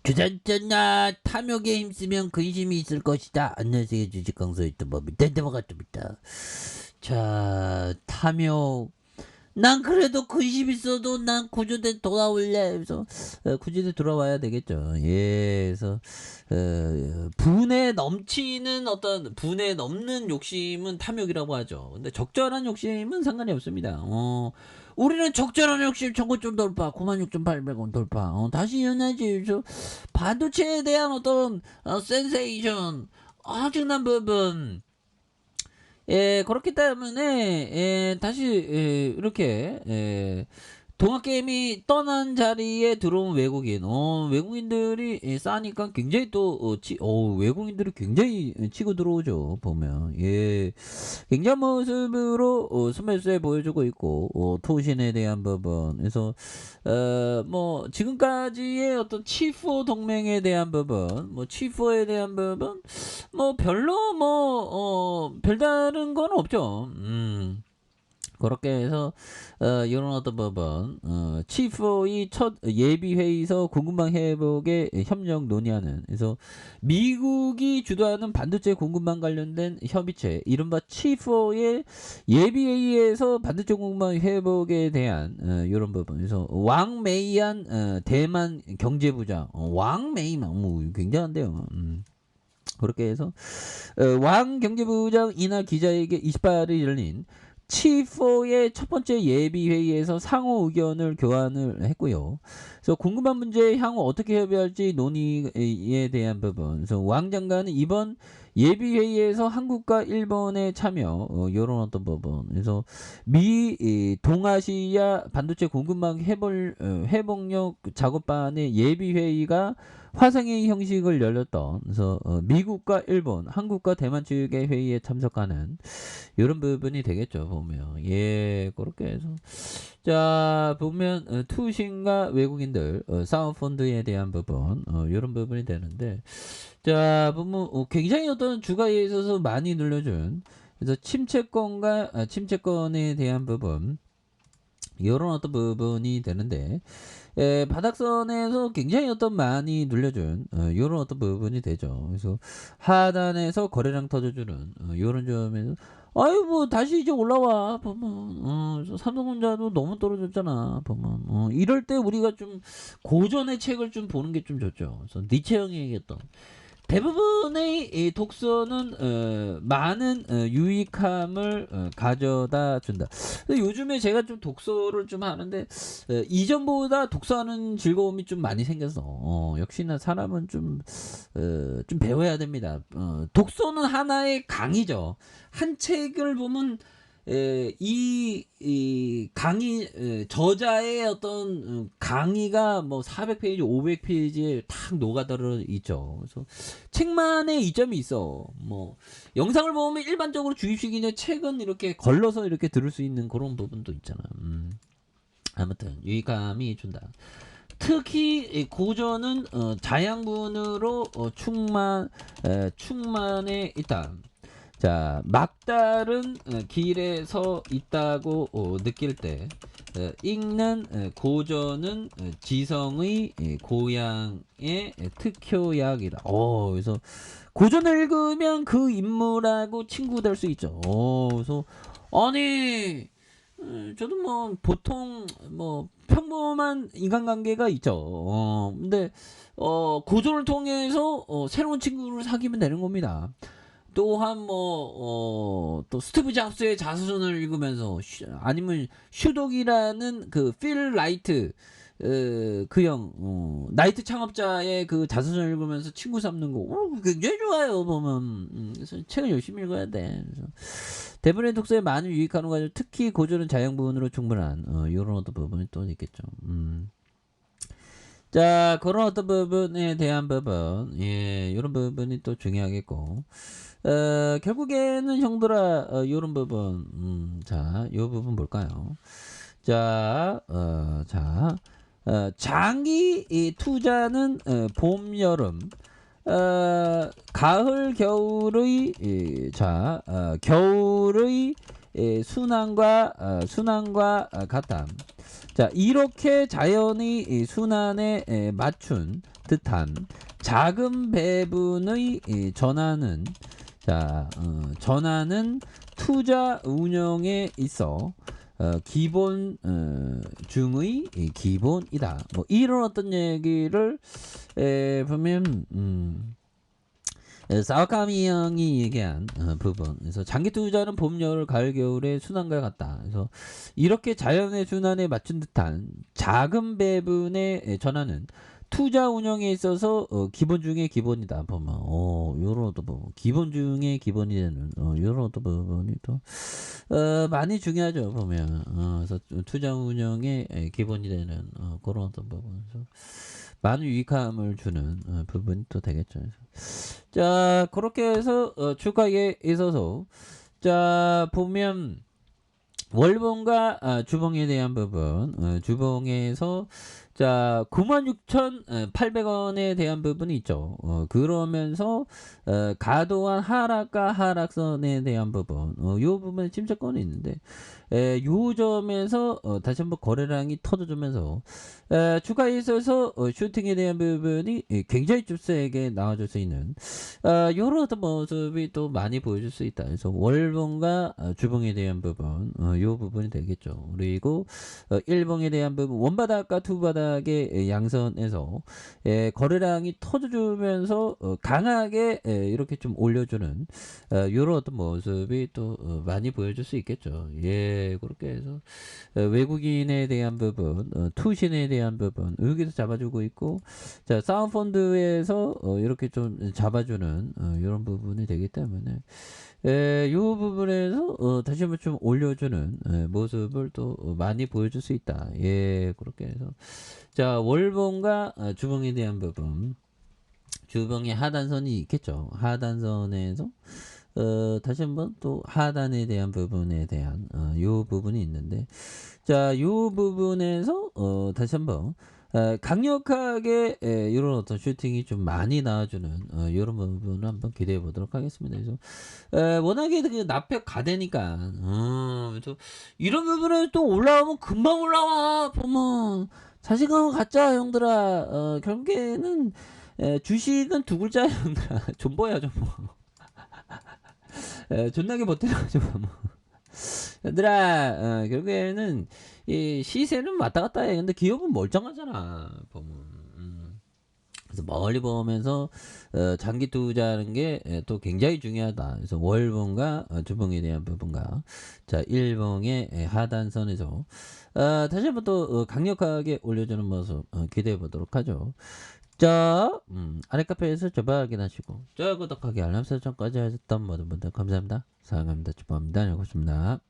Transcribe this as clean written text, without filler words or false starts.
그랬잖아. 탐욕에 힘쓰면 근심이 있을 것이다. 안녕하세요. 주식 강사 유튜버입니다. 대대박같습니다. 자, 탐욕. 난 그래도 근심 있어도 난 구조대 돌아올래. 그래서 구조대 돌아와야 되겠죠. 예, 그래서 분에 넘치는 어떤 분에 넘는 욕심은 탐욕이라고 하죠. 근데 적절한 욕심은 상관이 없습니다. 우리는 적절한 욕심 19,000점 돌파, 96,800원 돌파. 다시 연해지. 반도체에 대한 어떤 센세이션, 엄청난 부분. 예, 그렇기 때문에 다시 이렇게 동학개미 떠난 자리에 들어온 외국인, 외국인들이 싸니까 굉장히 또 외국인들이 굉장히 치고 들어오죠. 보면 예, 굉장한 모습으로 스매스에 보여주고 있고 투신에 대한 부분. 그래서 뭐 지금까지의 어떤 치포 동맹에 대한 부분, 뭐 치포에 대한 부분, 뭐 별로 뭐 별다른 건 없죠. 그렇게 해서 이런 어떤 부분 치포의 첫 예비회의에서 공급망 회복에 협력 논의하는, 그래서 미국이 주도하는 반도체 공급망 관련된 협의체 이른바 치포의 예비회의에서 반도체 공급망 회복에 대한 이런 부분. 그래서 왕메이안 대만 경제부장, 왕메이만 굉장한데요. 그렇게 해서 왕 경제부장 이날 기자에게 28일 열린 치포의 첫 번째 예비회의에서 상호 의견을 교환을 했고요. 그래서 궁금한 문제에 향후 어떻게 협의할지 논의에 대한 부분. 그래서 왕 장관은 이번 예비회의에서 한국과 일본의 참여, 이런 어떤 부분. 그래서 동아시아 반도체 공급망 회복력 작업반의 예비회의가 화상회의 형식을 열렸던, 그래서 미국과 일본, 한국과 대만 측의 회의에 참석하는 이런 부분이 되겠죠. 보면 예, 그렇게 해서 자 보면 투신과 외국인들 사모펀드에 대한 부분, 이런 부분이 되는데, 자 보면 굉장히 어떤 주가에 있어서 많이 눌려준, 그래서 침체권에 대한 부분, 이런 어떤 부분이 되는데, 바닥선에서 굉장히 어떤 많이 눌려준 이런 어떤 부분이 되죠. 그래서 하단에서 거래량 터져주는 이런 점에서 아유 뭐 다시 이제 올라와 보면 삼성전자도 너무 떨어졌잖아 보면 이럴 때 우리가 좀 고전의 책을 좀 보는 게 좀 좋죠. 그래서 니체 형이 얘기했던 대부분의 이 독서는 많은 유익함을 가져다 준다. 근데 요즘에 제가 좀 독서를 좀 하는데 이전보다 독서하는 즐거움이 좀 많이 생겨서 역시나 사람은 좀 배워야 됩니다. 독서는 하나의 강의죠. 한 책을 보면 이 강의 저자의 어떤 강의가 뭐 400페이지, 500페이지에 탁 녹아들어 있죠. 그래서 책만의 이점이 있어. 뭐 영상을 보면 일반적으로 주입식이냐, 책은 이렇게 걸러서 이렇게 들을 수 있는 그런 부분도 있잖아. 아무튼 유익감이 준다. 특히 고전은 자양분으로 충만해 있다. 자, 막다른 길에 서 있다고 느낄 때 읽는 고전은 지성의 고향의 특효약이다. 그래서 고전을 읽으면 그 인물하고 친구 될 수 있죠. 그래서 아니 저도 뭐 보통 뭐 평범한 인간관계가 있죠. 근데 고전을 통해서 새로운 친구를 사귀면 되는 겁니다. 또한 또 스티브 잡스의 자서전을 읽으면서 아니면 슈독이라는 그 필 라이트 나이트 창업자의 그 자서전을 읽으면서 친구 삼는 거 굉장히 좋아요. 보면 그래서 책을 열심히 읽어야 돼. 그래서 대부분의 독서에 많은 유익한 과정, 특히 고전은 자양분으로 충분한 이런 어떤 부분이 또 있겠죠. 자, 그런 어떤 부분에 대한 부분, 예, 이런 부분이 또 중요하겠고, 결국에는 형들아, 요런 부분, 자, 요 부분 볼까요? 자, 장기 이 투자는 봄, 여름, 가을, 겨울의, 겨울의 순환과 같다. 자, 이렇게 자연의 순환에 맞춘 듯한 자금 배분의 전환은 전환은 투자 운영에 있어 기본 중의 기본이다. 뭐 이런 어떤 얘기를 보면 사와카미 형이 얘기한 부분. 그래서 장기 투자는 봄, 여름, 가을, 겨울의 순환과 같다. 그래서 이렇게 자연의 순환에 맞춘 듯한 자금 배분의 전환은 투자 운영에 있어서 기본 중에 기본이다. 보면 요런 또 뭐 기본 중에 기본이 되는 요런 또 부분이 또 많이 중요하죠. 보면 그래서 투자 운영의 기본이 되는 그런 어떤 부분. 많은 유익함을 주는 부분이 또 되겠죠. 자, 그렇게 해서 주가에 있어서 자 보면 월봉과 주봉에 대한 부분, 주봉에서 자 96,800원에 대한 부분이 있죠. 그러면서 과도한 하락과 하락선에 대한 부분, 요 부분에 침체권이 있는데 요 점에서 다시 한번 거래량이 터져주면서 주가에 있어서 슈팅에 대한 부분이 굉장히 좀 세게 나와줄 수 있는 요런 어떤 모습이 또 많이 보여줄 수 있다. 그래서 월봉과 주봉에 대한 부분, 요 부분이 되겠죠. 그리고 일봉에 대한 부분, 원바닥과 투바닥의 양선에서 거래량이 터져주면서 강하게 이렇게 좀 올려주는 요런 어떤 모습이 또 많이 보여줄 수 있겠죠. 예, 그렇게 해서 외국인에 대한 부분, 투신에 대한 부분 여기서 잡아주고 있고, 자 사운펀드에서 이렇게 좀 잡아주는 이런 부분이 되기 때문에 이 부분에서 다시 한번 좀 올려주는 모습을 또 많이 보여줄 수 있다. 예, 그렇게 해서 자 월봉과 주봉에 대한 부분, 주봉의 하단선이 있겠죠. 하단선에서 다시 한번 또 하단에 대한 부분에 대한 요 부분이 있는데, 자, 요 부분에서 다시 한번 강력하게 이런 어떤 슈팅이 좀 많이 나와주는 이런 부분을 한번 기대해 보도록 하겠습니다. 그래서 워낙에 그 납작 가대니까 그래서 이런 부분에 또 올라오면 금방 올라와. 보면 자신감을 갖자 형들아. 결국에는 주식은 두 글자야 형들아. 존버야 존버. 존나게 버텨가지고 뭐. 얘들아 결국에는 이 시세는 왔다 갔다 해. 근데 기업은 멀쩡하잖아 보면. 그래서 멀리 보면서 장기 투자하는 게 또 굉장히 중요하다. 그래서 월봉과 주봉에 대한 부분과 자 일봉의 하단선에서 다시 한번 또 강력하게 올려주는 모습 기대해 보도록 하죠. 자, 아래 카페에서 저바 확인하시고, 저 구독하기 알람 설정까지 하셨던 모든 분들 감사합니다. 사랑합니다. 축복합니다. 고맙습니다.